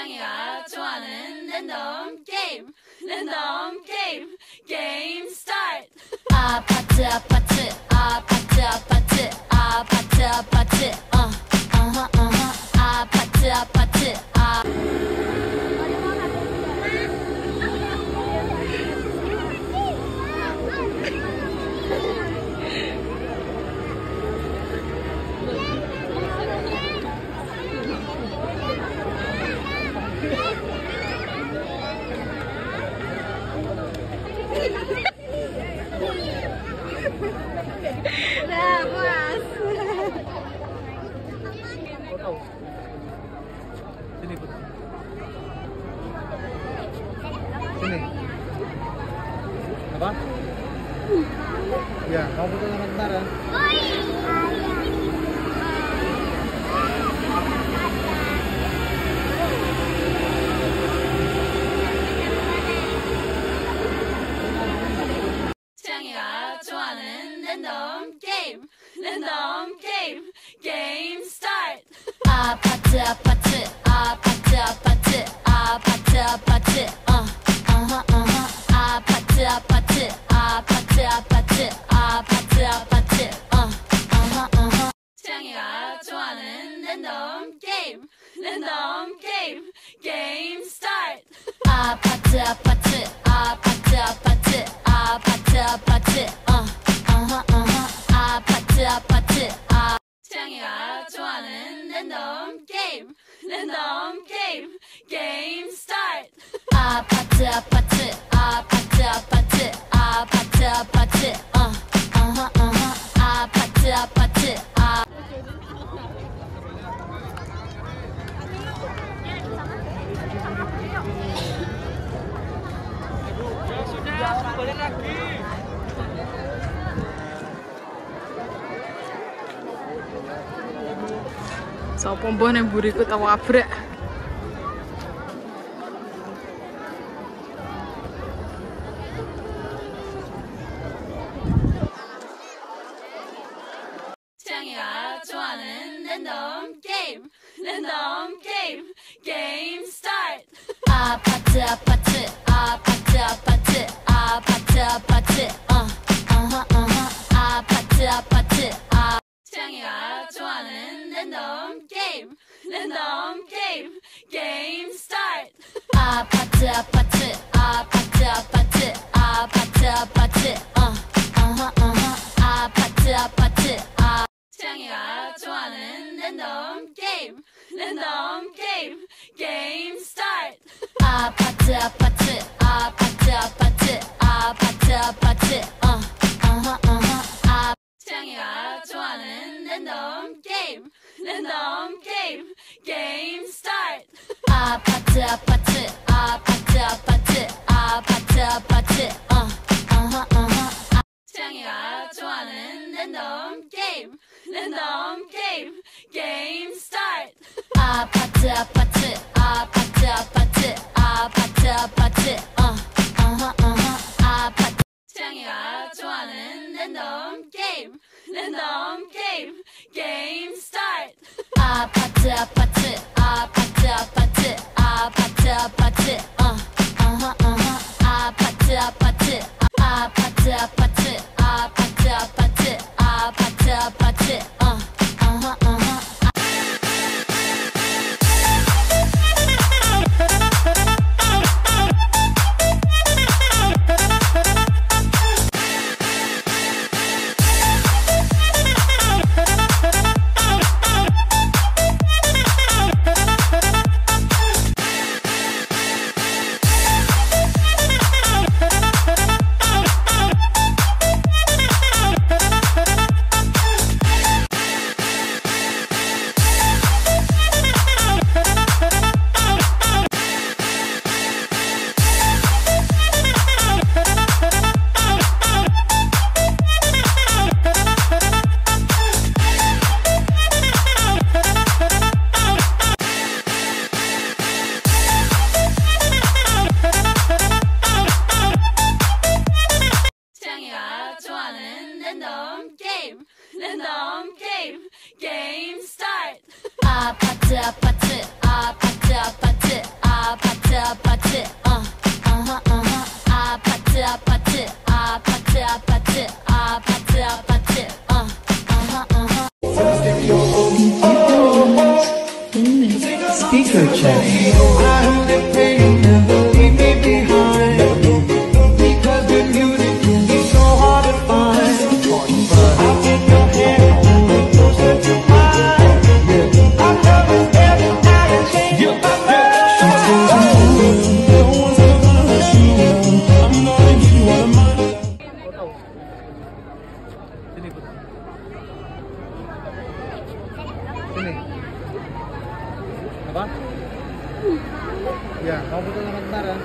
태양이가 좋아하는 랜덤 게임 게임 스타트. 아파트 아파트 아파트 아파트 아파트 아파트 아파트 아파트 Sini. Apa? Ya, kamu butuh sebentar ya. 태양이가 좋아하는 랜덤 게임 스타트. 아파트 아파트 아파트 아파트 아파트 아파트 아파트 아파트 아파트 아파트 아파트 아파트 태양이가 좋아하는 랜덤 게임 스타트. 아파트 아파트 아파트 아파트 아파트 아파트 아파트 아파트 태양이가 좋아하는 랜덤 게임 스타트. 아파트 아파트 아파트 아파트 아파트 아파트 아파트 아파트 Boleh lagi. Sapa mbah nang mburiku tak wabrek. 태양이가 좋아하는 랜덤 게임 스타트. 아파트 아파트 아파트 아파트 아파트 아파트 아파트 아파트 태양이가 좋아하는 랜덤 게임 스타트. 아파트 아파트 아파트 아파트 아파트 아파트 아파트 아파트 태양이가 좋아하는 랜덤 게임 스타트. 아파트 아파트 아파트 아파트 아파트 아파트 태양이가 좋아하는 랜덤 게임 스타트. 아파트 아파트 아파트 아파트 아파트 아파트 태양이가 좋아하는 랜덤 게임 스타트. 아파트 아파트 아파트 아파트 아파트 아파트 아파트 태양이가 좋아하는 랜덤 게임 스타트. 아파트 아파트 아파트 아파트 아파트 아파트 아파트 아파트 아파트 아파트 아파트 아파트 아파트 아파트 아파트 아파트 아파트 아파트 아파트 아파트 아파트 Speaker check. I only pray you never leave me behind. Because the music can be so hard to find. I'll take your hand and move closer to mine. I love it every night and change your mind. No one's ever gonna let you down. I'm gonna give you all of my love. Sini. Apa? Ya, kamu foto sebentar ya.